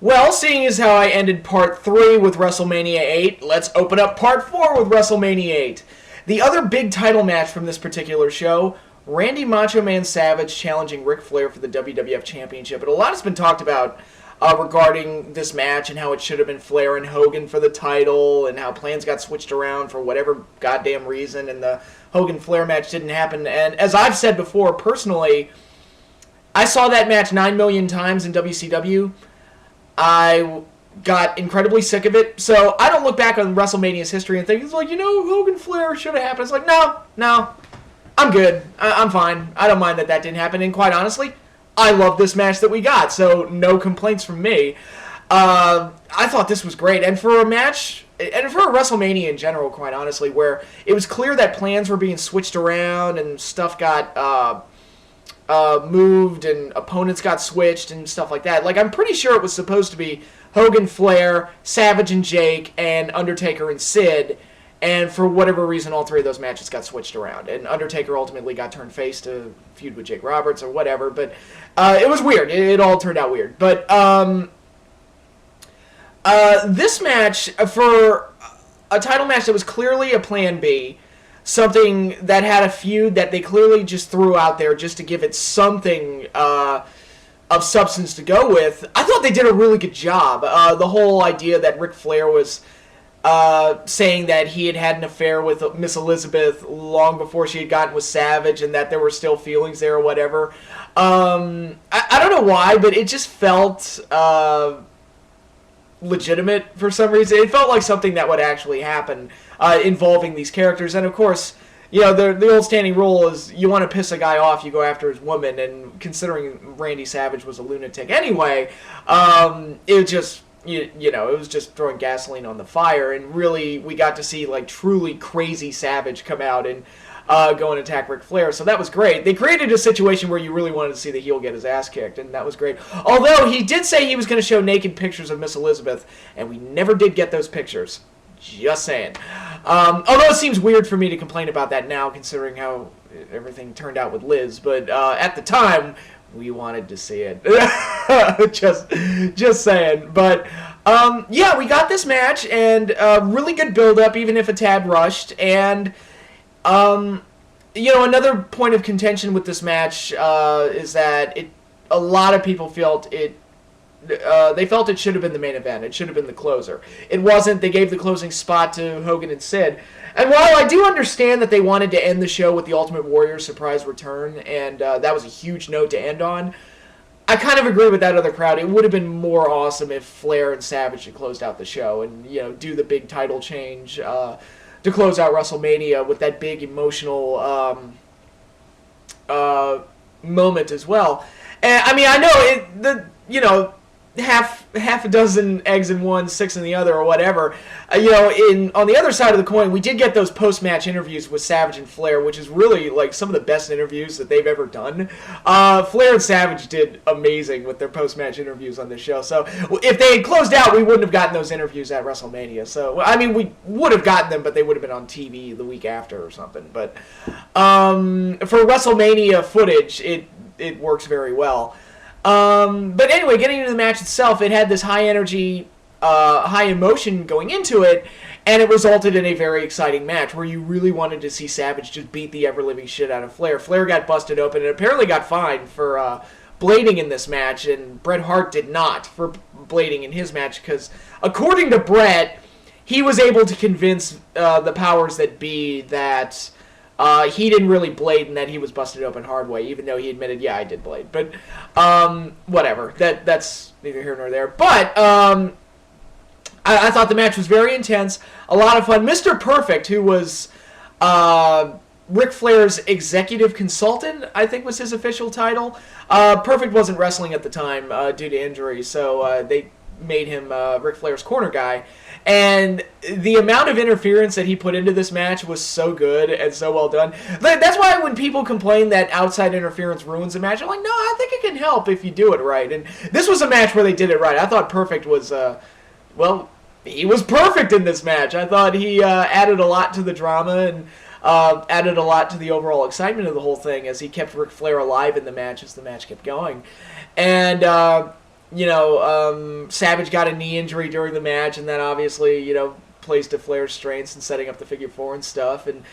Well, seeing as how I ended Part 3 with WrestleMania 8, let's open up Part 4 with WrestleMania 8. The other big title match from this particular show, Randy Macho Man Savage challenging Ric Flair for the WWF Championship. And a lot has been talked about regarding this match and how it should have been Flair and Hogan for the title and how plans got switched around for whatever goddamn reason and the Hogan-Flair match didn't happen. And as I've said before, personally, I saw that match 9 million times in WCW. I got incredibly sick of it, so I don't look back on WrestleMania's history and think, it's like, Hogan Flair should have happened. It's like, no, I'm good. I'm fine. I don't mind that didn't happen, and quite honestly, I love this match that we got, so no complaints from me. I thought this was great, and for a match, and for a WrestleMania in general, quite honestly, where it was clear that plans were being switched around and stuff got moved and opponents got switched and stuff like that. Like, I'm pretty sure it was supposed to be Hogan, Flair, Savage and Jake, and Undertaker and Sid, and for whatever reason, all three of those matches got switched around, and Undertaker ultimately got turned face to feud with Jake Roberts or whatever, but it was weird. It all turned out weird. But this match, for a title match that was clearly a Plan B, something that had a feud that they clearly just threw out there just to give it something of substance to go with, I thought they did a really good job. The whole idea that Ric Flair was saying that he had an affair with Miss Elizabeth long before she had gotten with Savage and that there were still feelings there or whatever. I don't know why, but it just felt legitimate for some reason. It felt like something that would actually happen involving these characters. And of course, the old standing rule is you want to piss a guy off, you go after his woman. And considering Randy Savage was a lunatic anyway, it just, it was just throwing gasoline on the fire. And really, we got to see like truly crazy Savage come out and go and attack Ric Flair. So that was great. They created a situation where you really wanted to see the heel get his ass kicked, and that was great. Although he did say he was going to show naked pictures of Miss Elizabeth, and we never did get those pictures. Just saying. Although it seems weird for me to complain about that now, considering how everything turned out with Liz. But at the time, we wanted to see it. just saying. But yeah, we got this match, and really good build-up, even if a tad rushed. And another point of contention with this match is that a lot of people felt it. They felt it should have been the main event. It should have been the closer. It wasn't. They gave the closing spot to Hogan and Sid. And while I do understand that they wanted to end the show with the Ultimate Warrior surprise return, and that was a huge note to end on, I kind of agree with that other crowd. It would have been more awesome if Flair and Savage had closed out the show and do the big title change to close out WrestleMania with that big emotional moment as well. And I mean, I know half a dozen eggs in one, 6 in the other, or whatever. On the other side of the coin, we did get those post-match interviews with Savage and Flair, which is really like some of the best interviews that they've ever done. Flair and Savage did amazing with their post-match interviews on this show. So if they had closed out, we wouldn't have gotten those interviews at WrestleMania. So I mean, we would have gotten them, but they would have been on TV the week after or something. But for WrestleMania footage, it works very well. But anyway, getting into the match itself, it had this high energy, high emotion going into it, and it resulted in a very exciting match where you really wanted to see Savage just beat the ever-living shit out of Flair. Flair got busted open and apparently got fined for blading in this match, and Bret Hart did not for blading in his match because, according to Bret, he was able to convince the powers that be that he didn't really blade and that he was busted open hard way, even though he admitted, yeah, I did blade. But whatever. That's neither here nor there. But I thought the match was very intense, a lot of fun. Mr. Perfect, who was Ric Flair's executive consultant, I think was his official title. Perfect wasn't wrestling at the time due to injury, so they made him Ric Flair's corner guy. And the amount of interference that he put into this match was so good and so well done. That's why when people complain that outside interference ruins a match, I'm like, no, I think it can help if you do it right. And this was a match where they did it right. I thought Perfect was, he was perfect in this match. I thought he added a lot to the drama and added a lot to the overall excitement of the whole thing as he kept Ric Flair alive in the match as the match kept going. And Savage got a knee injury during the match, and then obviously, plays to Flair's strengths and setting up the figure four and stuff. And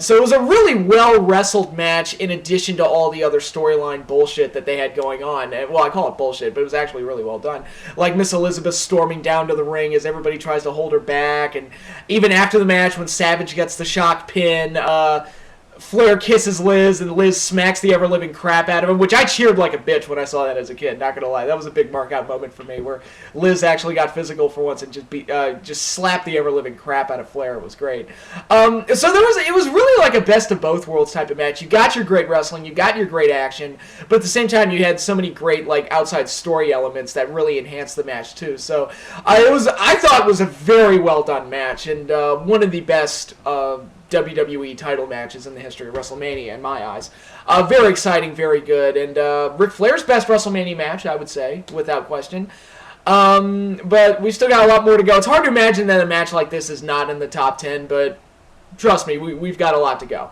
so it was a really well-wrestled match in addition to all the other storyline bullshit that they had going on. Well, I call it bullshit, but it was actually really well done. Like Miss Elizabeth storming down to the ring as everybody tries to hold her back. And even after the match, when Savage gets the shock pin, Flair kisses Liz, and Liz smacks the ever-living crap out of him, which I cheered like a bitch when I saw that as a kid, not gonna lie. That was a big mark-out moment for me, where Liz actually got physical for once and just slapped the ever-living crap out of Flair. It was great. So it was really like a best-of-both-worlds type of match. You got your great wrestling, you got your great action, but at the same time, you had so many great like outside story elements that really enhanced the match, too. So I thought it was a very well-done match, and one of the best WWE title matches in the history of WrestleMania, in my eyes. Very exciting, very good, and Ric Flair's best WrestleMania match, I would say, without question. But we still got a lot more to go. It's hard to imagine that a match like this is not in the top 10, but trust me, we've got a lot to go.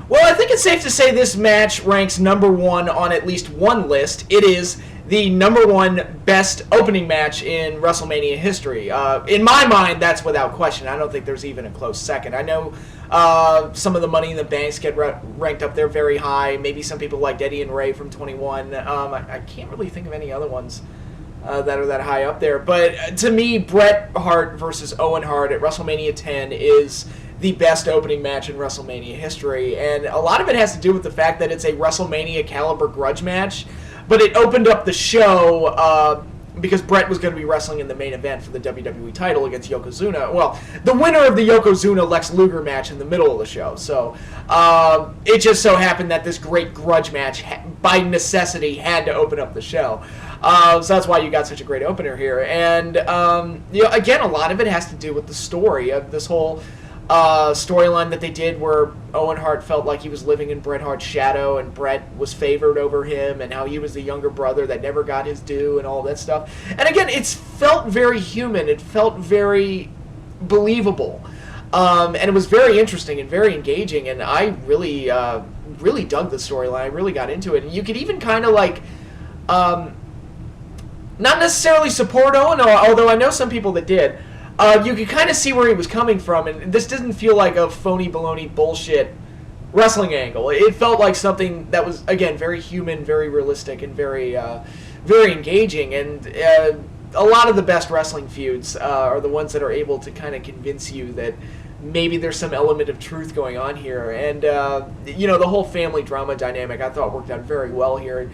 Well, I think it's safe to say this match ranks number one on at least one list. It is the number one best opening match in WrestleMania history. In my mind, that's without question. I don't think there's even a close second. I know some of the Money in the Banks get ranked up there very high. Maybe some people liked Eddie and Ray from 21. I can't really think of any other ones that are that high up there. But to me, Bret Hart versus Owen Hart at WrestleMania 10 is the best opening match in WrestleMania history, and a lot of it has to do with the fact that it's a WrestleMania caliber grudge match, but it opened up the show because Bret was going to be wrestling in the main event for the WWE title against Yokozuna. Well, the winner of the Yokozuna-Lex Luger match in the middle of the show. So it just so happened that this great grudge match, by necessity, had to open up the show. So that's why you got such a great opener here. And, again, a lot of it has to do with the story of this whole storyline that they did where Owen Hart felt like he was living in Bret Hart's shadow and Bret was favored over him and how he was the younger brother that never got his due and all that stuff. And again, it felt very human. It felt very believable. And it was very interesting and very engaging, and I really dug the storyline. I really got into it. And you could even kind of like not necessarily support Owen, although I know some people that did. You could kind of see where he was coming from, and this didn't feel like a phony baloney bullshit wrestling angle. It felt like something that was, again, very human, very realistic, and very engaging. And a lot of the best wrestling feuds are the ones that are able to kind of convince you that maybe there's some element of truth going on here. And, the whole family drama dynamic I thought worked out very well here.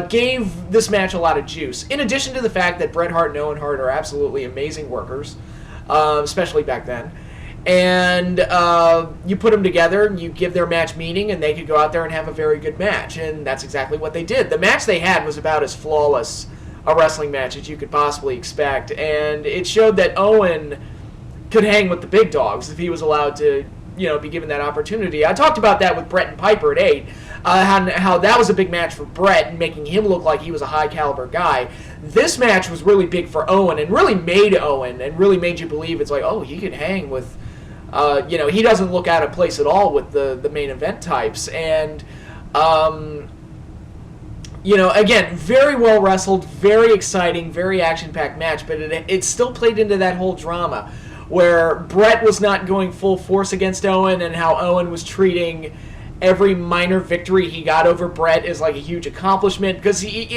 Gave this match a lot of juice. In addition to the fact that Bret Hart and Owen Hart are absolutely amazing workers, especially back then. And you put them together, and you give their match meaning, and they could go out there and have a very good match. And that's exactly what they did. The match they had was about as flawless a wrestling match as you could possibly expect. And it showed that Owen could hang with the big dogs if he was allowed to, be given that opportunity. I talked about that with Bret and Piper at 8, how that was a big match for Bret and making him look like he was a high-caliber guy. This match was really big for Owen and really made Owen and really made you believe it's like, oh, he could hang with, he doesn't look out of place at all with the main event types. And, again, very well wrestled, very exciting, very action-packed match, but it still played into that whole drama where Bret was not going full force against Owen and how Owen was treating every minor victory he got over Bret as like a huge accomplishment because he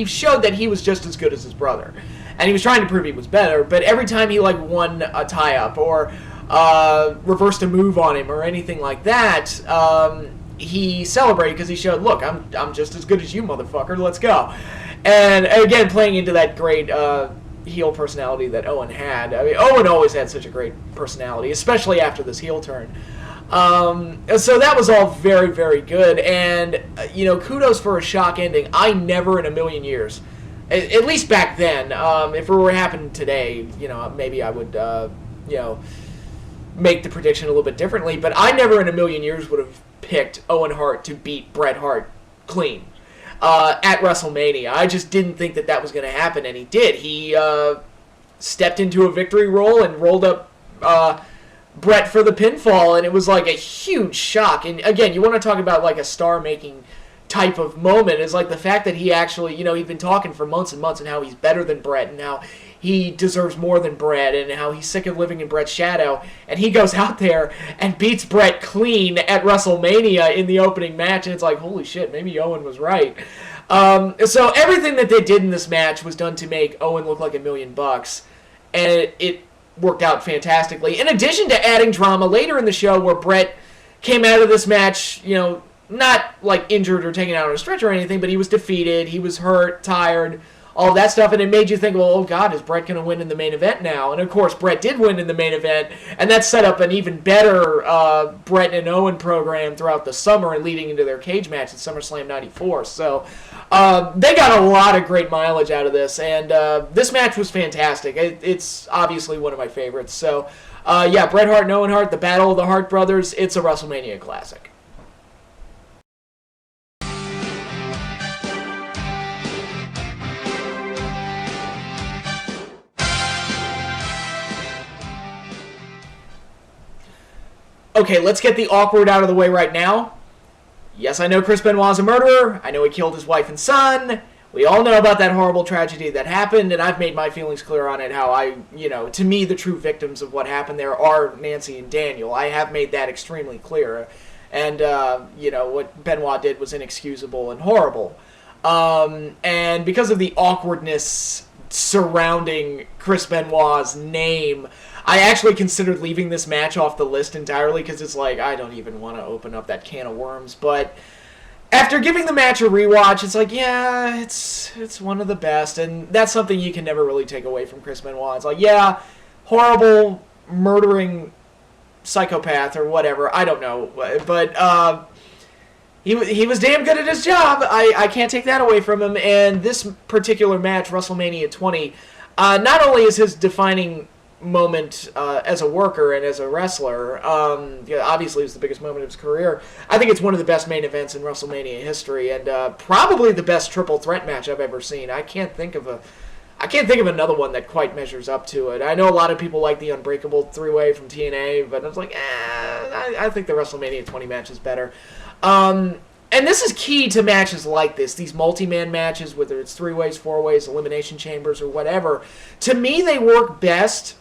showed that he was just as good as his brother. And he was trying to prove he was better, but every time he like won a tie-up or reversed a move on him or anything like that, he celebrated because he showed, look, I'm just as good as you, motherfucker, let's go. And again, playing into that great heel personality that Owen had. I mean, Owen always had such a great personality, especially after this heel turn. So that was all very, very good. And, kudos for a shock ending. I never in a million years, at least back then, if it were happening today, maybe I would, make the prediction a little bit differently. But I never in a million years would have picked Owen Hart to beat Bret Hart clean. At WrestleMania. I just didn't think that was going to happen, and he did. He stepped into a victory roll and rolled up Bret for the pinfall, and it was like a huge shock. And again, you want to talk about like a star-making type of moment, is like the fact that he actually, he'd been talking for months and months and how he's better than Bret and how he deserves more than Bret and how he's sick of living in Bret's shadow, and he goes out there and beats Bret clean at WrestleMania in the opening match, and it's like, holy shit, maybe Owen was right. So everything that they did in this match was done to make Owen look like $1 million, and it worked out fantastically. In addition to adding drama later in the show where Bret came out of this match, not like injured or taken out on a stretcher or anything, but he was defeated, he was hurt, tired, all of that stuff, and it made you think, well, oh God, is Bret going to win in the main event now? And of course, Bret did win in the main event, and that set up an even better Bret and Owen program throughout the summer and leading into their cage match at SummerSlam 94. So they got a lot of great mileage out of this, and this match was fantastic. It's obviously one of my favorites. So yeah, Bret Hart and Owen Hart, the Battle of the Hart Brothers, it's a WrestleMania classic. Okay, let's get the awkward out of the way right now. Yes, I know Chris Benoit's a murderer. I know he killed his wife and son. We all know about that horrible tragedy that happened, and I've made my feelings clear on it, how to me, the true victims of what happened there are Nancy and Daniel. I have made that extremely clear. And, what Benoit did was inexcusable and horrible. And because of the awkwardness surrounding Chris Benoit's name, I actually considered leaving this match off the list entirely because it's like, I don't even want to open up that can of worms. But after giving the match a rewatch, it's like, yeah, it's one of the best. And that's something you can never really take away from Chris Benoit. It's like, yeah, horrible, murdering psychopath or whatever. I don't know. But he was damn good at his job. I can't take that away from him. And this particular match, WrestleMania 20, not only is his defining moment as a worker and as a wrestler, obviously it was the biggest moment of his career. I think it's one of the best main events in WrestleMania history, and probably the best triple threat match I've ever seen. I can't think of another one that quite measures up to it. I know a lot of people like the Unbreakable three-way from TNA, but I was like, I think the WrestleMania 20 match is better. And this is key to matches like this, these multi-man matches, whether it's three-ways, four-ways, elimination chambers, or whatever. To me, they work best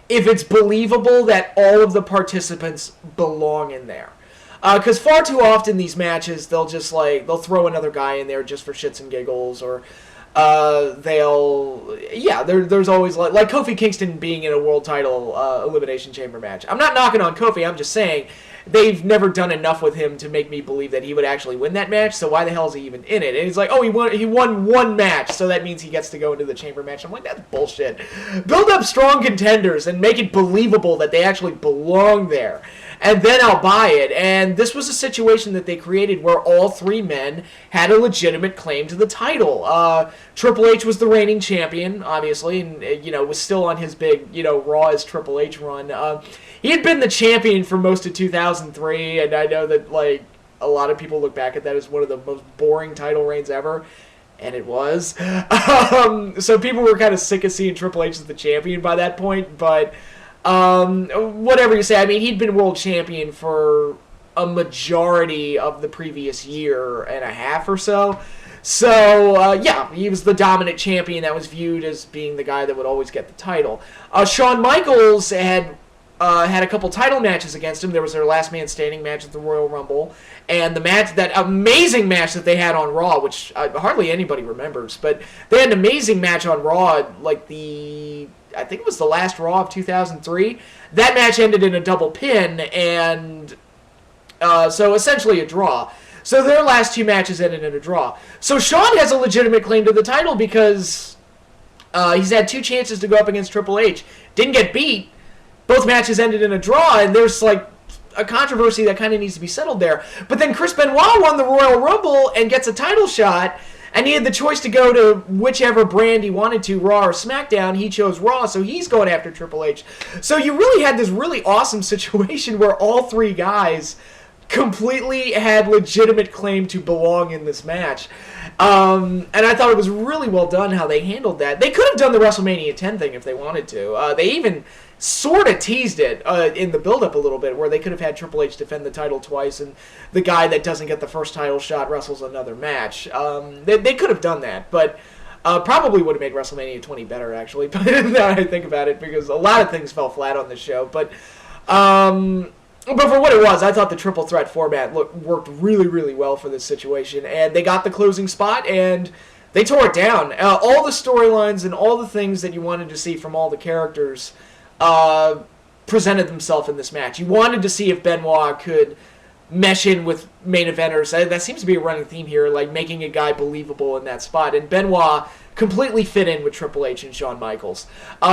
if it's believable that all of the participants belong in there. Because far too often these matches, they'll throw another guy in there just for shits and giggles, or there's always like Kofi Kingston being in a world title elimination chamber match. I'm not knocking on Kofi, I'm just saying they've never done enough with him to make me believe that he would actually win that match, so why the hell is he even in it? And he's like, oh, he won one match, so that means he gets to go into the chamber match. I'm like, that's bullshit. Build up strong contenders and make it believable that they actually belong there, and then I'll buy it. And this was a situation that they created where all three men had a legitimate claim to the title. Triple H was the reigning champion, obviously, and was still on his big Raw as Triple H run. He had been the champion for most of 2003, and I know that a lot of people look back at that as one of the most boring title reigns ever, and it was. So people were kind of sick of seeing Triple H as the champion by that point, but whatever you say, I mean, he'd been world champion for a majority of the previous year and a half or so. So, he was the dominant champion that was viewed as being the guy that would always get the title. Shawn Michaels had a couple title matches against him. There was their last man standing match at the Royal Rumble, and that amazing match that they had on Raw, which hardly anybody remembers, but they had an amazing match on Raw, I think it was the last Raw of 2003. That match ended in a double pin, and so essentially a draw. So their last two matches ended in a draw. So Shawn has a legitimate claim to the title because he's had two chances to go up against Triple H. Didn't get beat. Both matches ended in a draw, and there's a controversy that kind of needs to be settled there. But then Chris Benoit won the Royal Rumble and gets a title shot, and he had the choice to go to whichever brand he wanted to, Raw or SmackDown. He chose Raw, so he's going after Triple H. So you really had this really awesome situation where all three guys completely had legitimate claim to belong in this match. And I thought it was really well done how they handled that. They could have done the WrestleMania 10 thing if they wanted to. They even sort of teased it in the build-up a little bit, where they could have had Triple H defend the title twice, and the guy that doesn't get the first title shot wrestles another match. They could have done that, but probably would have made WrestleMania 20 better, actually, now I think about it, because a lot of things fell flat on this show. But for what it was, I thought the triple threat format worked really, really well for this situation, and they got the closing spot, and they tore it down. All the storylines and all the things that you wanted to see from all the characters presented themselves in this match. You wanted to see if Benoit could mesh in with main eventers. That seems to be a running theme here, like making a guy believable in that spot. And Benoit completely fit in with Triple H and Shawn Michaels.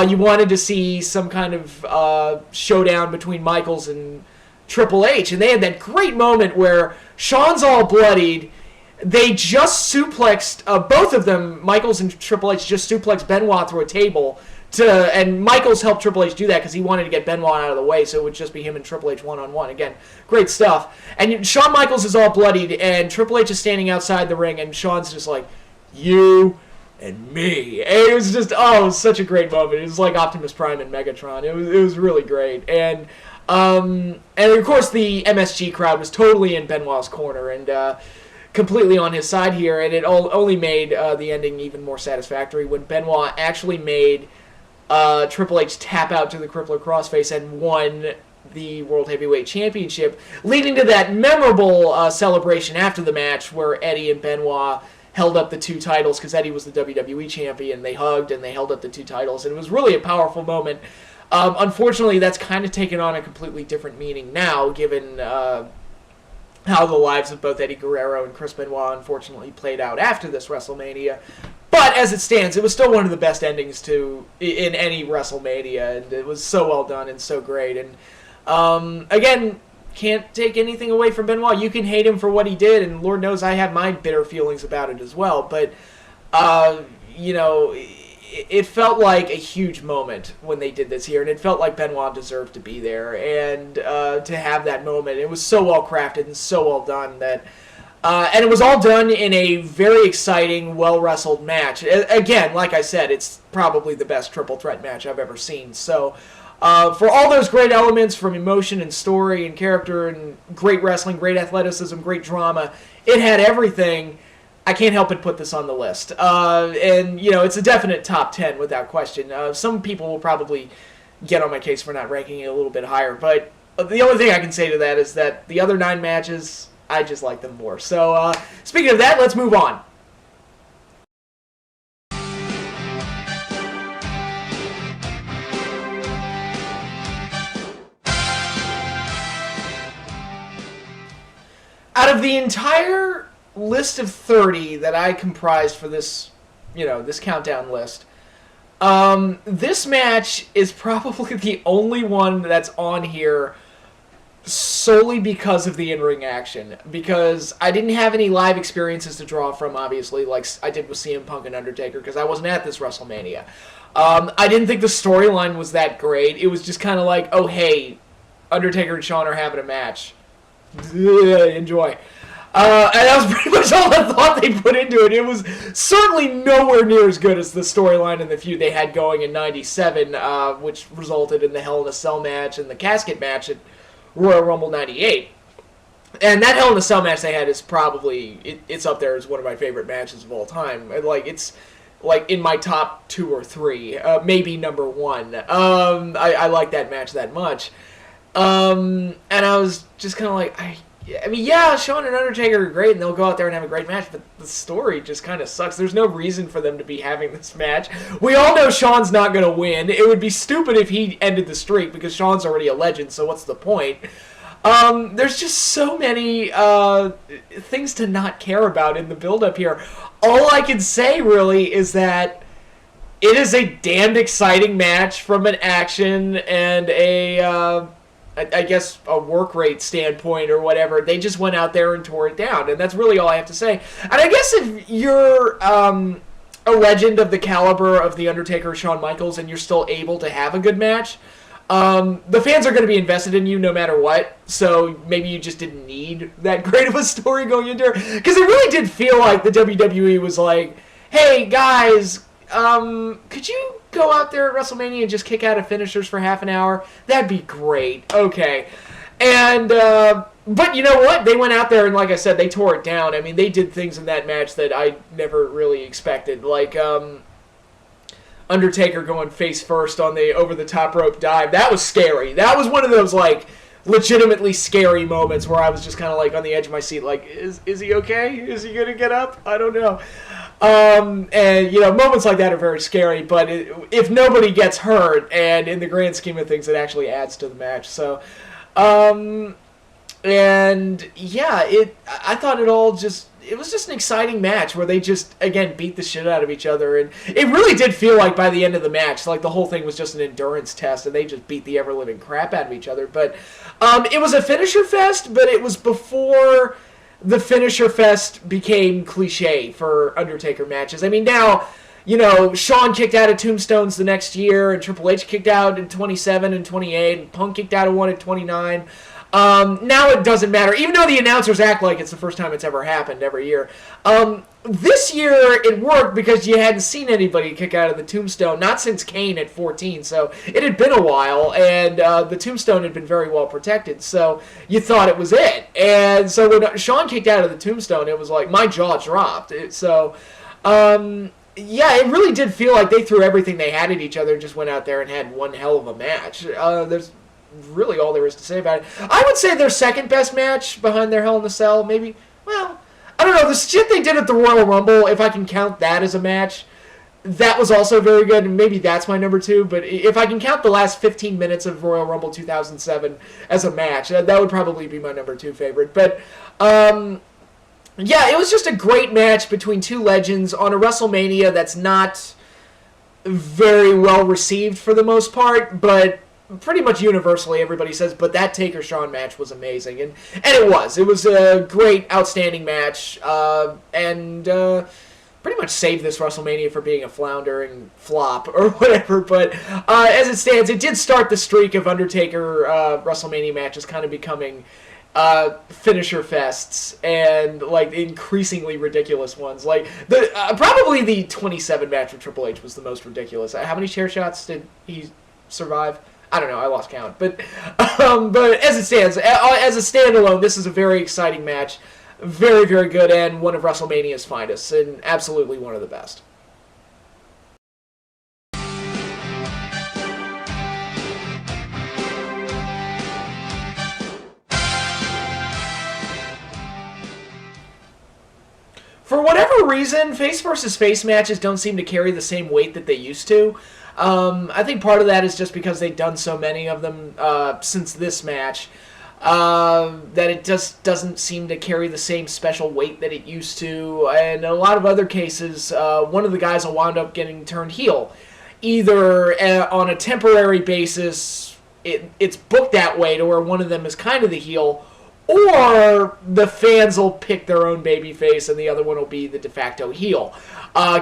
You wanted to see some kind of showdown between Michaels and Triple H, and they had that great moment where Shawn's all bloodied. They just suplexed, both of them, Michaels and Triple H, just suplexed Benoit through a table. And Michaels helped Triple H do that because he wanted to get Benoit out of the way, so it would just be him and Triple H one-on-one. Again, great stuff. And Shawn Michaels is all bloodied, and Triple H is standing outside the ring, and Shawn's just like, you and me. And it was just, it was such a great moment. It was like Optimus Prime and Megatron. It was really great. And of course, the MSG crowd was totally in Benoit's corner, and completely on his side here, and it only made the ending even more satisfactory when Benoit actually made Triple H tap out to the crippler crossface and won the World Heavyweight Championship, leading to that memorable celebration after the match where Eddie and Benoit held up the two titles, because Eddie was the WWE champion. They hugged and they held up the two titles, and it was really a powerful moment. Unfortunately, that's kind of taken on a completely different meaning now, given how the lives of both Eddie Guerrero and Chris Benoit unfortunately played out after this WrestleMania. But as it stands, it was still one of the best endings in any WrestleMania, and it was so well done and so great. And again, can't take anything away from Benoit. You can hate him for what he did, and Lord knows I have my bitter feelings about it as well. But it felt like a huge moment when they did this here, and it felt like Benoit deserved to be there, and to have that moment. It was so well crafted and so well done that. And it was all done in a very exciting, well-wrestled match. Again, like I said, it's probably the best triple threat match I've ever seen. So, for all those great elements from emotion and story and character and great wrestling, great athleticism, great drama, it had everything. I can't help but put this on the list. And, it's a definite top 10 without question. Some people will probably get on my case for not ranking it a little bit higher. But the only thing I can say to that is that the other 9 matches, I just like them more. So, speaking of that, let's move on. Out of the entire list of 30 that I comprised for this, this countdown list, this match is probably the only one that's on here solely because of the in-ring action, because I didn't have any live experiences to draw from, obviously, like I did with CM Punk and Undertaker, because I wasn't at this WrestleMania. I didn't think the storyline was that great. It was just kind of like, oh, hey, Undertaker and Shawn are having a match. Enjoy. And that was pretty much all I thought they put into it. It was certainly nowhere near as good as the storyline and the feud they had going in '97, which resulted in the Hell in a Cell match and the casket match at Royal Rumble 98. And that Hell in a Cell match they had is probably, it's up there as one of my favorite matches of all time. It's like in my top 2 or 3, maybe number 1. I like that match that much. And I was just kind of like, I mean, yeah, Shawn and Undertaker are great, and they'll go out there and have a great match, but the story just kind of sucks. There's no reason for them to be having this match. We all know Shawn's not going to win. It would be stupid if he ended the streak, because Shawn's already a legend, so what's the point? There's just so many things to not care about in the build-up here. All I can say, really, is that it is a damned exciting match from an action and I guess a work rate standpoint or whatever. They just went out there and tore it down, and that's really all I have to say. And I guess if you're a legend of the caliber of The Undertaker or Shawn Michaels and you're still able to have a good match, The fans are going to be invested in you no matter what, so maybe you just didn't need that great of a story going into it. Because it really did feel like the WWE was like, hey, guys, could you go out there at WrestleMania and just kick out of finishers for half an hour? That'd be great. Okay. And, but you know what? They went out there and, like I said, they tore it down. I mean, they did things in that match that I never really expected. Like, Undertaker going face first on the over-the-top rope dive. That was scary. That was one of those, like, legitimately scary moments where I was just kind of, like, on the edge of my seat, like, is he okay? Is he going to get up? I don't know. And, you know, moments like that are very scary, but if nobody gets hurt, and in the grand scheme of things, it actually adds to the match. So, and, yeah, I thought it was just an exciting match where they just, again, beat the shit out of each other. And it really did feel like by the end of the match, like the whole thing was just an endurance test and they just beat the ever-living crap out of each other. But it was a finisher fest, but it was before the finisher fest became cliche for Undertaker matches. I mean, now, you know, Shawn kicked out of Tombstones the next year, and Triple H kicked out in 27 and 28, and Punk kicked out of one at 29. Now it doesn't matter, even though the announcers act like it's the first time it's ever happened every year. This year it worked because you hadn't seen anybody kick out of the Tombstone, not since Kane at 14, so it had been a while, and the Tombstone had been very well protected, so you thought it was it. And so when Shawn kicked out of the Tombstone, it was like, my jaw dropped. Yeah, it really did feel like they threw everything they had at each other and just went out there and had one hell of a match. There's really all there is to say about it. I would say their second best match behind their Hell in a Cell, maybe. Well, I don't know. The shit they did at the Royal Rumble, if I can count that as a match, that was also very good, and maybe that's my number 2. But if I can count the last 15 minutes of Royal Rumble 2007 as a match, that would probably be my number 2 favorite. But, yeah, it was just a great match between two legends on a WrestleMania that's not very well received for the most part, but pretty much universally everybody says, but that Taker-Shawn match was amazing. And it was. It was a great, outstanding match, and pretty much saved this WrestleMania for being a floundering flop or whatever. But as it stands, it did start the streak of Undertaker WrestleMania matches kind of becoming finisher fests and like increasingly ridiculous ones. Like the probably the 27 match with Triple H was the most ridiculous. How many chair shots did he survive? I don't know. I lost count. But as it stands, as a standalone, this is a very exciting match. Very, very good, and one of WrestleMania's finest, and absolutely one of the best. For whatever reason, face versus face matches don't seem to carry the same weight that they used to. I think part of that is just because they've done so many of them since this match that it just doesn't seem to carry the same special weight that it used to. And in a lot of other cases, one of the guys will wind up getting turned heel. Either on a temporary basis, it's booked that way to where one of them is kind of the heel, or the fans will pick their own babyface and the other one will be the de facto heel.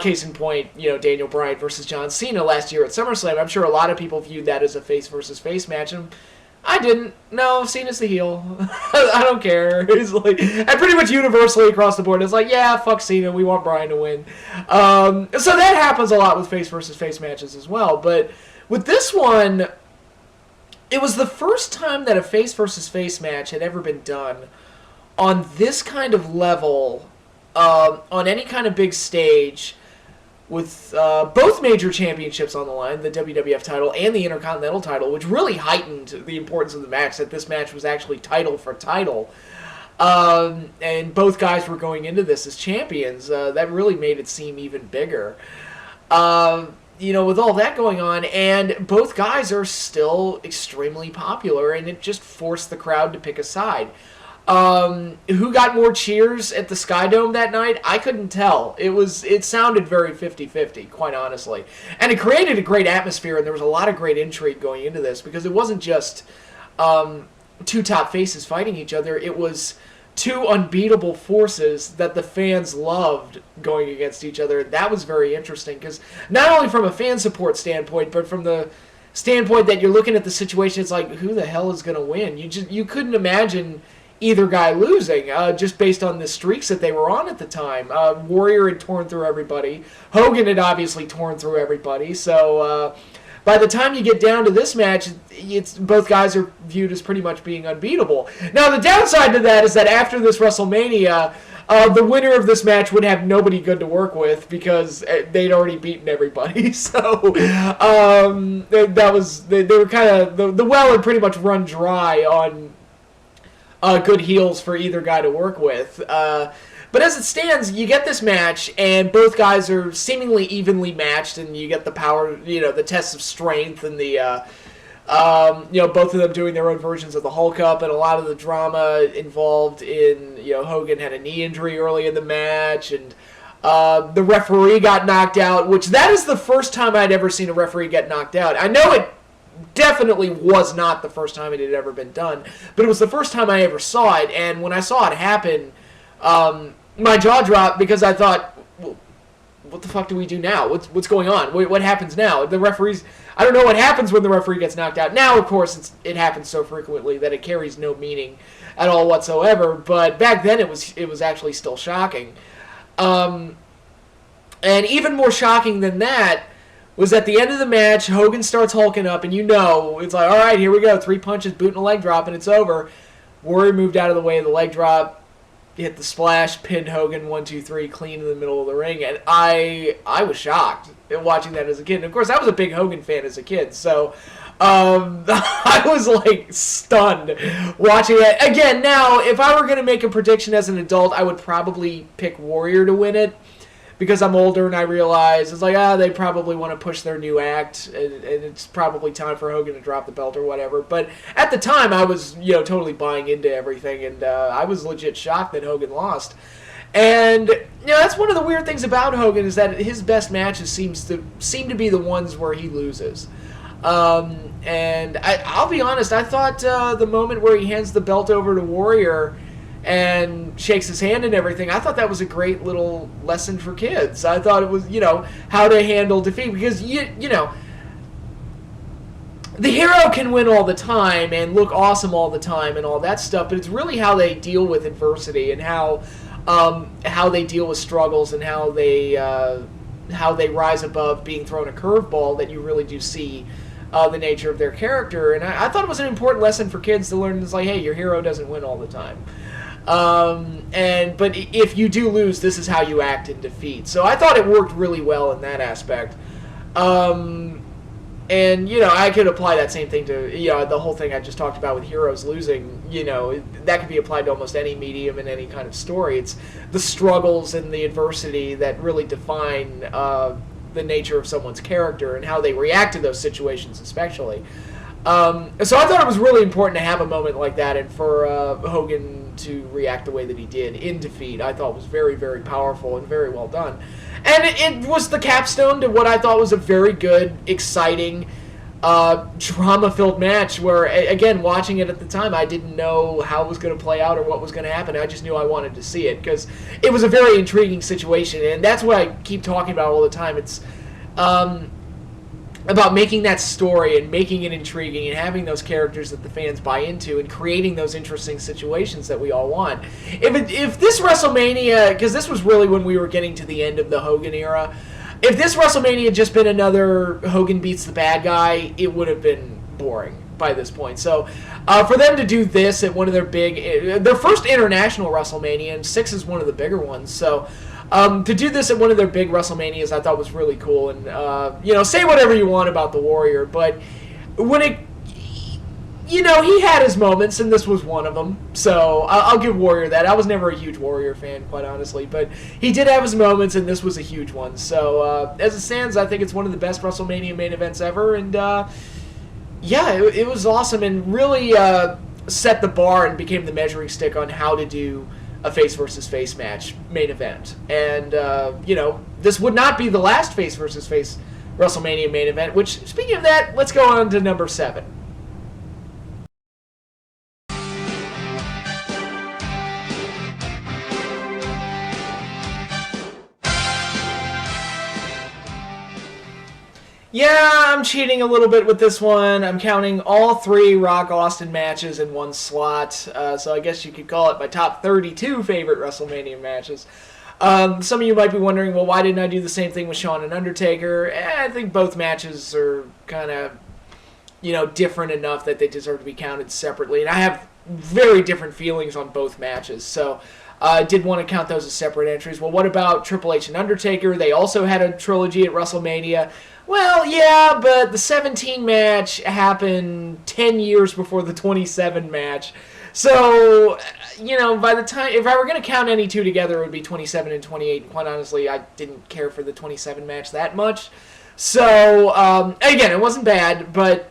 Case in point, Daniel Bryan versus John Cena last year at SummerSlam. I'm sure a lot of people viewed that as a face versus face match, and I didn't. No, Cena's the heel. I don't care. It's like, and pretty much universally across the board, it's like, yeah, fuck Cena. We want Bryan to win. So that happens a lot with face versus face matches as well. But with this one, it was the first time that a face versus face match had ever been done on this kind of level, on any kind of big stage, with both major championships on the line, the WWF title and the Intercontinental title, which really heightened the importance of the match, that this match was actually title for title. And both guys were going into this as champions. That really made it seem even bigger. With all that going on, and both guys are still extremely popular, and it just forced the crowd to pick a side. Who got more cheers at the Sky Dome that night? I couldn't tell. It sounded very 50-50, quite honestly. And it created a great atmosphere, and there was a lot of great intrigue going into this, because it wasn't just two top faces fighting each other. It was two unbeatable forces that the fans loved going against each other. That was very interesting, because not only from a fan support standpoint, but from the standpoint that you're looking at the situation, it's like, who the hell is going to win? You couldn't imagine either guy losing, just based on the streaks that they were on at the time. Warrior had torn through everybody. Hogan had obviously torn through everybody. So by the time you get down to this match, it's both guys are viewed as pretty much being unbeatable. Now, the downside to that is that after this WrestleMania, the winner of this match would have nobody good to work with because they'd already beaten everybody. So that was they were kind of the well had pretty much run dry on good heels for either guy to work with. But as it stands, you get this match, and both guys are seemingly evenly matched, and you get the power, the tests of strength, and the, both of them doing their own versions of the Hulk Up, and a lot of the drama involved in, Hogan had a knee injury early in the match, and the referee got knocked out, which that is the first time I'd ever seen a referee get knocked out. I know it definitely was not the first time it had ever been done, but it was the first time I ever saw it, and when I saw it happen, my jaw dropped because I thought, well, what the fuck do we do now? What's going on? What happens now? The referees, I don't know what happens when the referee gets knocked out. Now, of course, it happens so frequently that it carries no meaning at all whatsoever, but back then it was actually still shocking. And even more shocking than that was at the end of the match, Hogan starts hulking up, and it's like, all right, here we go, 3 punches, boot and a leg drop, and it's over. Warrior moved out of the way of the leg drop, hit the splash, pinned Hogan 1, 2, 3, clean in the middle of the ring, and I was shocked watching that as a kid. And of course, I was a big Hogan fan as a kid, so I was like stunned watching it. Again, now, if I were going to make a prediction as an adult, I would probably pick Warrior to win it, because I'm older and I realize it's like, they probably want to push their new act, and it's probably time for Hogan to drop the belt or whatever. But at the time, I was, totally buying into everything, and I was legit shocked that Hogan lost. And, that's one of the weird things about Hogan is that his best matches seem to be the ones where he loses. And I'll be honest, I thought the moment where he hands the belt over to Warrior and shakes his hand and everything, I thought that was a great little lesson for kids. I thought it was, how to handle defeat, because, the hero can win all the time and look awesome all the time and all that stuff, but it's really how they deal with adversity and how they deal with struggles and how they rise above being thrown a curveball that you really do see the nature of their character. And I thought it was an important lesson for kids to learn. It's like, hey, your hero doesn't win all the time. But if you do lose, this is how you act in defeat. So I thought it worked really well in that aspect. I could apply that same thing to, the whole thing I just talked about with heroes losing, that could be applied to almost any medium in any kind of story. It's the struggles and the adversity that really define the nature of someone's character and how they react to those situations especially. So I thought it was really important to have a moment like that, and for Hogan to react the way that he did in defeat, I thought was very, very powerful and very well done. And it was the capstone to what I thought was a very good, exciting, drama-filled match where, again, watching it at the time, I didn't know how it was going to play out or what was going to happen. I just knew I wanted to see it because it was a very intriguing situation, and that's what I keep talking about all the time. It's about making that story and making it intriguing and having those characters that the fans buy into and creating those interesting situations that we all want. If this WrestleMania, because this was really when we were getting to the end of the Hogan era, if this WrestleMania had just been another Hogan beats the bad guy, it would have been boring by this point. So for them to do this at one of their first international WrestleMania, and 6 is one of the bigger ones, so to do this at one of their big WrestleManias, I thought was really cool. And say whatever you want about the Warrior, but when he had his moments, and this was one of them. So I'll give Warrior that. I was never a huge Warrior fan, quite honestly, but he did have his moments, and this was a huge one. So as it stands, I think it's one of the best WrestleMania main events ever, and it was awesome and really set the bar and became the measuring stick on how to do a face versus face match main event. And this would not be the last face versus face WrestleMania main event, which, speaking of that, let's go on to number 7. Yeah, Yeah, I'm cheating a little bit with this one. I'm counting all 3 Rock Austin matches in one slot. So I guess you could call it my top 32 favorite WrestleMania matches. Some of you might be wondering, well, why didn't I do the same thing with Shawn and Undertaker? I think both matches are kind of, different enough that they deserve to be counted separately. And I have very different feelings on both matches. So I did want to count those as separate entries. Well, what about Triple H and Undertaker? They also had a trilogy at WrestleMania. Well, yeah, but the 17 match happened 10 years before the 27 match. So, by the time, if I were going to count any two together, it would be 27 and 28. And quite honestly, I didn't care for the 27 match that much. So, again, it wasn't bad, but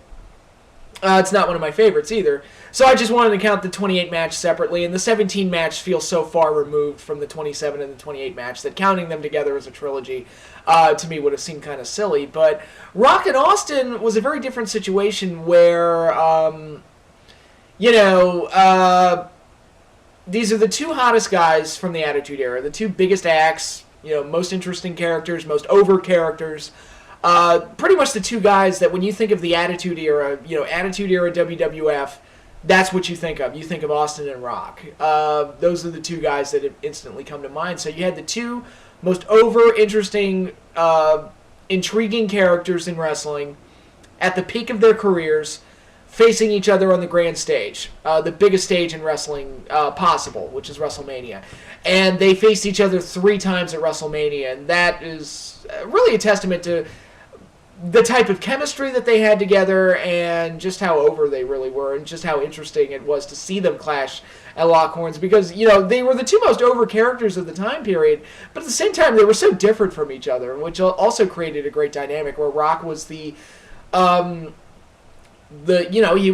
it's not one of my favorites either. So I just wanted to count the 28 match separately, and the 17 match feels so far removed from the 27 and the 28 match that counting them together as a trilogy to me would have seemed kind of silly. But Rock and Austin was a very different situation where, these are the 2 hottest guys from the Attitude Era, the 2 biggest acts, most interesting characters, most over characters. Pretty much the 2 guys that when you think of the Attitude Era, Attitude Era WWF, that's what you think of. You think of Austin and Rock. Those are the 2 guys that have instantly come to mind. So you had the 2 most over, interesting, intriguing characters in wrestling at the peak of their careers, facing each other on the grand stage, the biggest stage in wrestling possible, which is WrestleMania. And they faced each other 3 times at WrestleMania, and that is really a testament to the type of chemistry that they had together and just how over they really were and just how interesting it was to see them clash at Lock Horns because, they were the 2 most over characters of the time period, but at the same time they were so different from each other, which also created a great dynamic where Rock was he was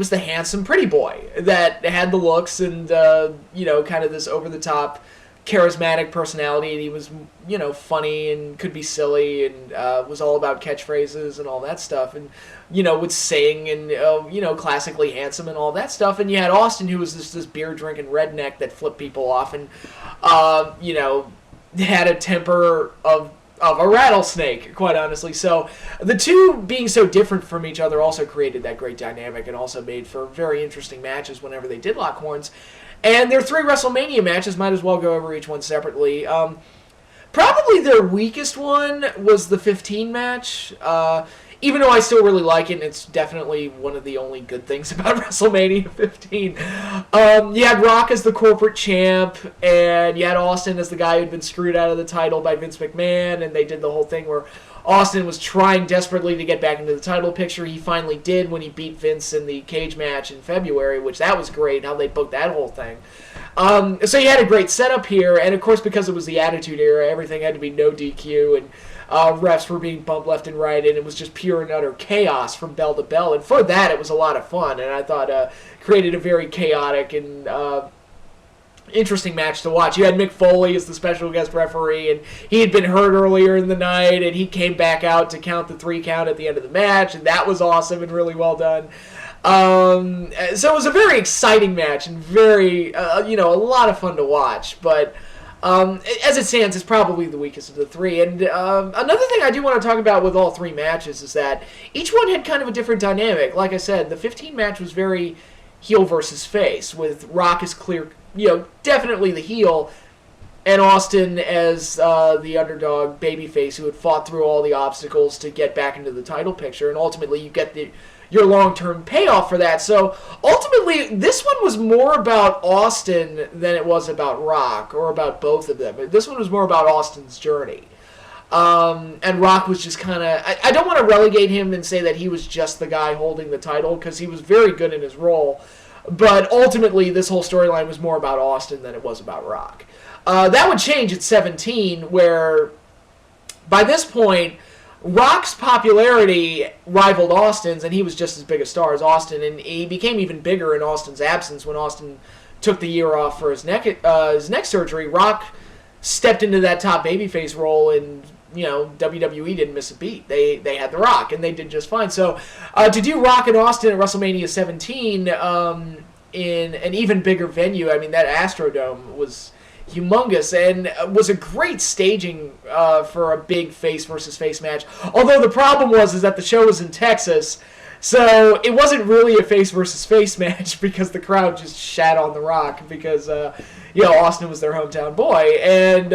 the handsome pretty boy that had the looks and, kind of this over-the-top charismatic personality, and he was, funny and could be silly and was all about catchphrases and all that stuff and, would sing and, classically handsome and all that stuff. And you had Austin, who was this beer-drinking redneck that flipped people off and, had a temper of a rattlesnake, quite honestly. So the 2 being so different from each other also created that great dynamic and also made for very interesting matches whenever they did lock horns. And their 3 WrestleMania matches, might as well go over each one separately. Probably their weakest one was the 15 match. Even though I still really like it, and it's definitely one of the only good things about WrestleMania 15. You had Rock as the corporate champ, and you had Austin as the guy who'd been screwed out of the title by Vince McMahon, and they did the whole thing where Austin was trying desperately to get back into the title picture. He finally did when he beat Vince in the cage match in February, which that was great, how they booked that whole thing. So you had a great setup here, and of course because it was the Attitude Era, everything had to be no DQ, and refs were being bumped left and right, and it was just pure and utter chaos from bell to bell. And for that, it was a lot of fun, and I thought created a very chaotic and interesting match to watch. You had Mick Foley as the special guest referee, and he had been hurt earlier in the night, and he came back out to count the 3 count at the end of the match, and that was awesome and really well done. So it was a very exciting match and very, a lot of fun to watch, but as it stands, it's probably the weakest of the 3. And another thing I do want to talk about with all 3 matches is that each one had kind of a different dynamic. Like I said, the 15 match was very heel versus face, with Rock as clear, definitely the heel, and Austin as the underdog babyface who had fought through all the obstacles to get back into the title picture, and ultimately you get your long-term payoff for that. So ultimately, this one was more about Austin than it was about Rock, or about both of them. This one was more about Austin's journey. And Rock was just kind of... I don't want to relegate him and say that he was just the guy holding the title, because he was very good in his role. But ultimately, this whole storyline was more about Austin than it was about Rock. That would change at 17, where by this point, Rock's popularity rivaled Austin's, and he was just as big a star as Austin, and he became even bigger in Austin's absence when Austin took the year off for his neck surgery. Rock stepped into that top babyface role, and WWE didn't miss a beat. They had The Rock, and they did just fine. So to do Rock and Austin at WrestleMania 17 in an even bigger venue, I mean, that Astrodome was humongous and was a great staging for a big face versus face match. Although the problem is that the show was in Texas, so it wasn't really a face versus face match because the crowd just shat on The Rock because Austin was their hometown boy, and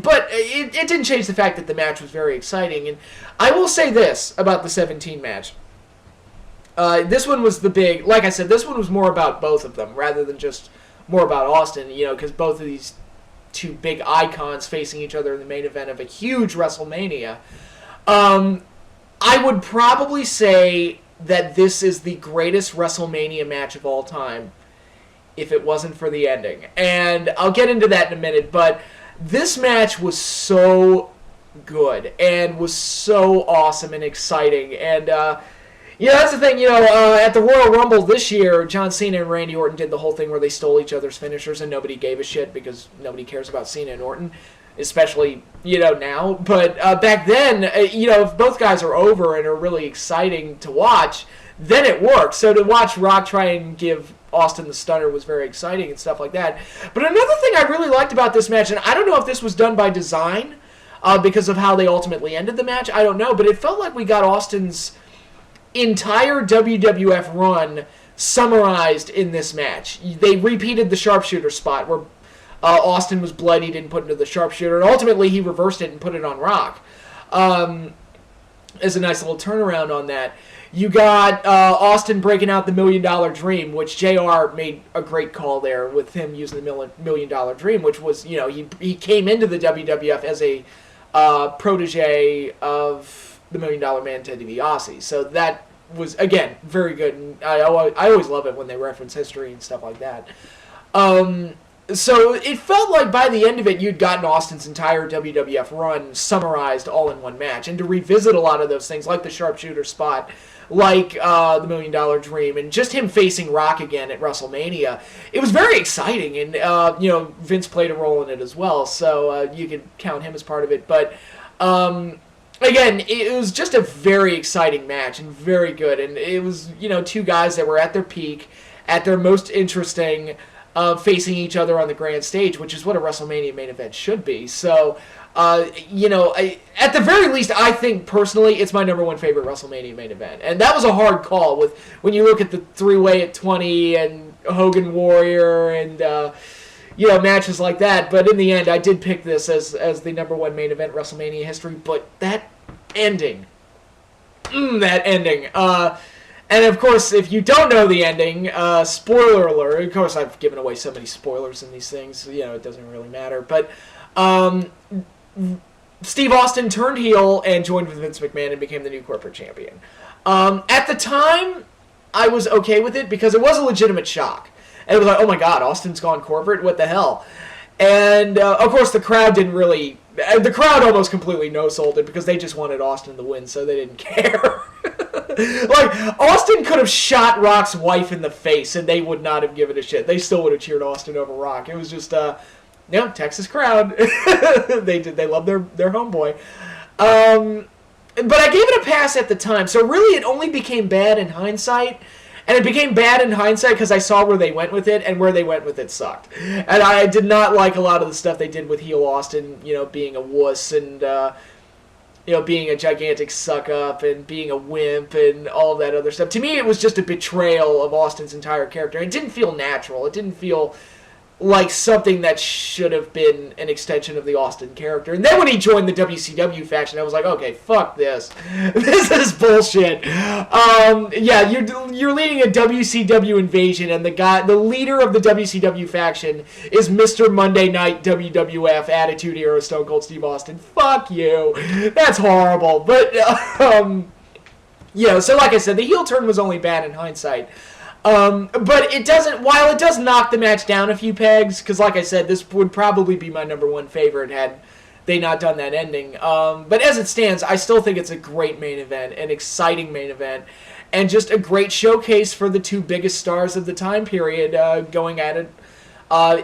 but it didn't change the fact that the match was very exciting. And I will say this about the 17 match. This one was the big, like I said, this one was more about both of them rather than just more about Austin, because both of these two big icons facing each other in the main event of a huge WrestleMania. I would probably say that this is the greatest WrestleMania match of all time if it wasn't for the ending. And I'll get into that in a minute, but this match was so good and was so awesome and exciting. And, that's the thing, at the Royal Rumble this year, John Cena and Randy Orton did the whole thing where they stole each other's finishers and nobody gave a shit because nobody cares about Cena and Orton, especially, now. But back then, if both guys are over and are really exciting to watch, then it works. So to watch Rock try and give Austin the stunner was very exciting and stuff like that. But another thing I really liked about this match, and I don't know if this was done by design because of how they ultimately ended the match, I don't know, but it felt like we got Austin's entire WWF run summarized in this match. They repeated the sharpshooter spot where Austin was bloodied and put into the sharpshooter, and ultimately he reversed it and put it on Rock as a nice little turnaround on that. You got Austin breaking out the $1 Million Dream, which JR made a great call there with him using the $1 Million Dream, which was, he came into the WWF as a protege of the $1 Million Man, Ted DiBiase. So that was, again, very good. And I always love it when they reference history and stuff like that. So it felt like by the end of it, you'd gotten Austin's entire WWF run summarized all in one match. And to revisit a lot of those things, like the sharpshooter spot, like the $1 Million Dream, and just him facing Rock again at WrestleMania, it was very exciting. And, Vince played a role in it as well, so you could count him as part of it. But, again, it was just a very exciting match and very good. And it was, two guys that were at their peak, at their most interesting, facing each other on the grand stage, which is what a WrestleMania main event should be. So, at the very least, I think personally it's my number one favorite WrestleMania main event. And that was a hard call with when you look at the three-way at 20 and Hogan Warrior and matches like that. But in the end, I did pick this as the number one main event WrestleMania history. But that ending. And of course, if you don't know the ending, spoiler alert. Of course, I've given away so many spoilers in these things, so, it doesn't really matter. But Steve Austin turned heel and joined with Vince McMahon and became the new corporate champion. At the time, I was okay with it because it was a legitimate shock. And it was like, oh my God, Austin's gone corporate? What the hell? And, of course, the crowd didn't really... The crowd almost completely no-sold it because they just wanted Austin to win, so they didn't care. Like, Austin could have shot Rock's wife in the face, and they would not have given a shit. They still would have cheered Austin over Rock. It was just, Texas crowd. They love their homeboy. But I gave it a pass at the time, so really it only became bad in hindsight. And it became bad in hindsight because I saw where they went with it, and where they went with it sucked. And I did not like a lot of the stuff they did with heel Austin, being a wuss and, being a gigantic suck-up and being a wimp and all of that other stuff. To me, it was just a betrayal of Austin's entire character. It didn't feel natural. It didn't feel like something that should have been an extension of the Austin character. And then when he joined the WCW faction, I was like, okay, fuck this. This is bullshit. You're leading a WCW invasion, and the leader of the WCW faction is Mr. Monday Night WWF Attitude Era Stone Cold Steve Austin. Fuck you. That's horrible. But, so like I said, the heel turn was only bad in hindsight. But it doesn't, while it does knock the match down a few pegs, because like I said, this would probably be my number one favorite had they not done that ending. But as it stands, I still think it's a great main event, an exciting main event, and just a great showcase for the two biggest stars of the time period going at it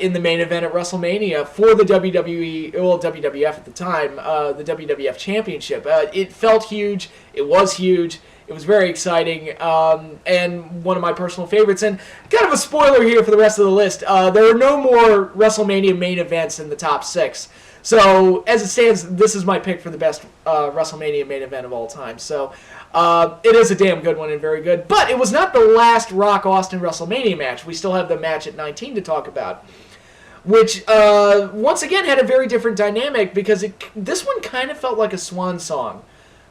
in the main event at WrestleMania for the WWF at the time, the WWF Championship. It felt huge. It was huge. It It was very exciting, and one of my personal favorites. And kind of a spoiler here for the rest of the list, there are no more WrestleMania main events in the top 6. So, as it stands, this is my pick for the best WrestleMania main event of all time. So, it is a damn good one and very good. But it was not the last Rock-Austin WrestleMania match. We still have the match at 19 to talk about, which, once again, had a very different dynamic because this one kind of felt like a swan song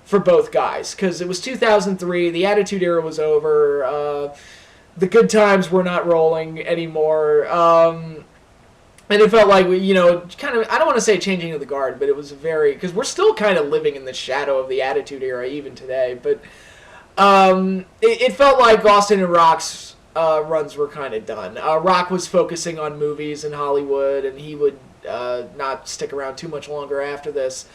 for both guys, because it was 2003, the Attitude Era was over, the good times were not rolling anymore, and it felt like, kind of, I don't want to say changing of the guard, but it was because we're still kind of living in the shadow of the Attitude Era even today, but it felt like Austin and Rock's runs were kind of done. Rock was focusing on movies in Hollywood, and he would not stick around too much longer after this.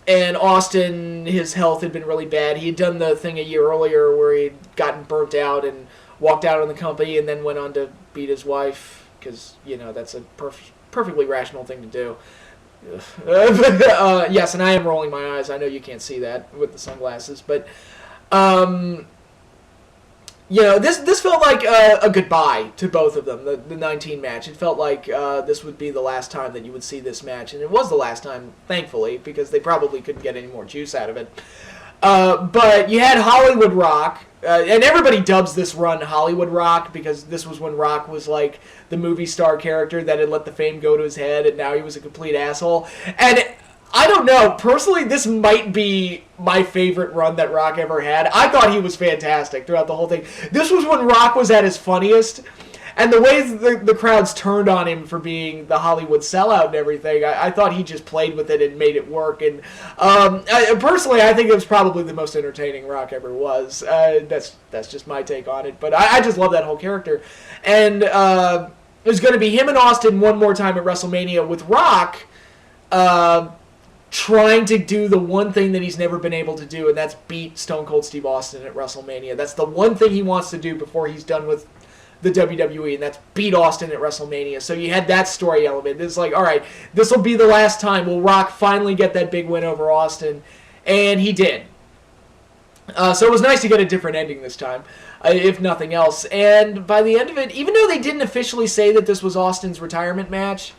And Austin, his health had been really bad. He had done the thing a year earlier where he'd gotten burnt out and walked out on the company and then went on to beat his wife because, that's a perfectly rational thing to do. Yes, and I am rolling my eyes. I know you can't see that with the sunglasses. But, this felt like a goodbye to both of them, the 19 match. It felt like this would be the last time that you would see this match, and it was the last time, thankfully, because they probably couldn't get any more juice out of it. But you had Hollywood Rock, and everybody dubs this run Hollywood Rock because this was when Rock was like the movie star character that had let the fame go to his head, and now he was a complete asshole. And I don't know. Personally, this might be my favorite run that Rock ever had. I thought he was fantastic throughout the whole thing. This was when Rock was at his funniest, and the way the crowds turned on him for being the Hollywood sellout and everything, I thought he just played with it and made it work. And personally, I think it was probably the most entertaining Rock ever was. That's just my take on it. But I just love that whole character. And it was going to be him and Austin one more time at WrestleMania with Rock trying to do the one thing that he's never been able to do, and that's beat Stone Cold Steve Austin at WrestleMania. That's the one thing he wants to do before he's done with the WWE, and that's beat Austin at WrestleMania. So you had that story element. It's like, all right, this will be the last time. Will Rock finally get that big win over Austin? And he did. So it was nice to get a different ending this time, if nothing else. And by the end of it, even though they didn't officially say that this was Austin's retirement match,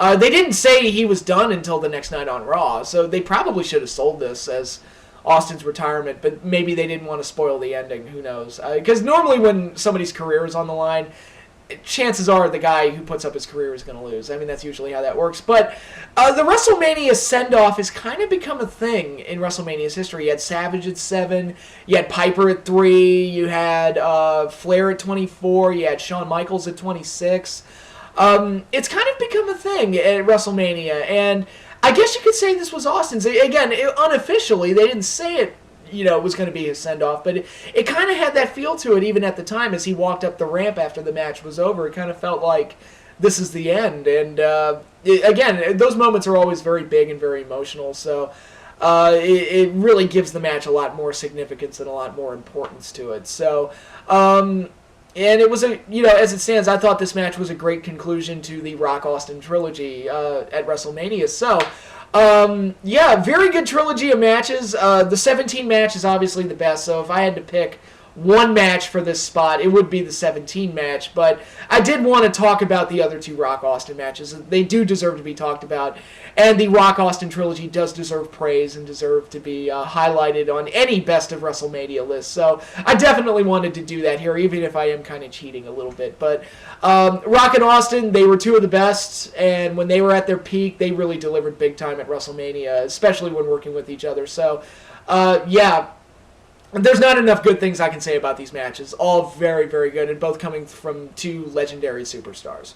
they didn't say he was done until the next night on Raw, so they probably should have sold this as Austin's retirement, but maybe they didn't want to spoil the ending. Who knows? Because normally when somebody's career is on the line, chances are the guy who puts up his career is going to lose. I mean, that's usually how that works. But the WrestleMania send-off has kind of become a thing in WrestleMania's history. You had Savage at 7, you had Piper at 3, you had Flair at 24, you had Shawn Michaels at 26. It's kind of become a thing at WrestleMania, and I guess you could say this was Austin's. Again, unofficially, they didn't say it, was going to be his send-off, but it kind of had that feel to it even at the time as he walked up the ramp after the match was over. It kind of felt like this is the end, and again, those moments are always very big and very emotional, so it really gives the match a lot more significance and a lot more importance to it. So, and it was as it stands, I thought this match was a great conclusion to the Rock Austin trilogy at WrestleMania. So, very good trilogy of matches. The 17 match is obviously the best, so if I had to pick one match for this spot, it would be the 17 match, but I did want to talk about the other two Rock Austin matches. They do deserve to be talked about, and the Rock Austin trilogy does deserve praise and deserve to be highlighted on any best of WrestleMania list, so I definitely wanted to do that here, even if I am kind of cheating a little bit. But Rock and Austin, they were two of the best, and when they were at their peak, they really delivered big time at WrestleMania, especially when working with each other. So, there's not enough good things I can say about these matches. All very, very good, and both coming from two legendary superstars.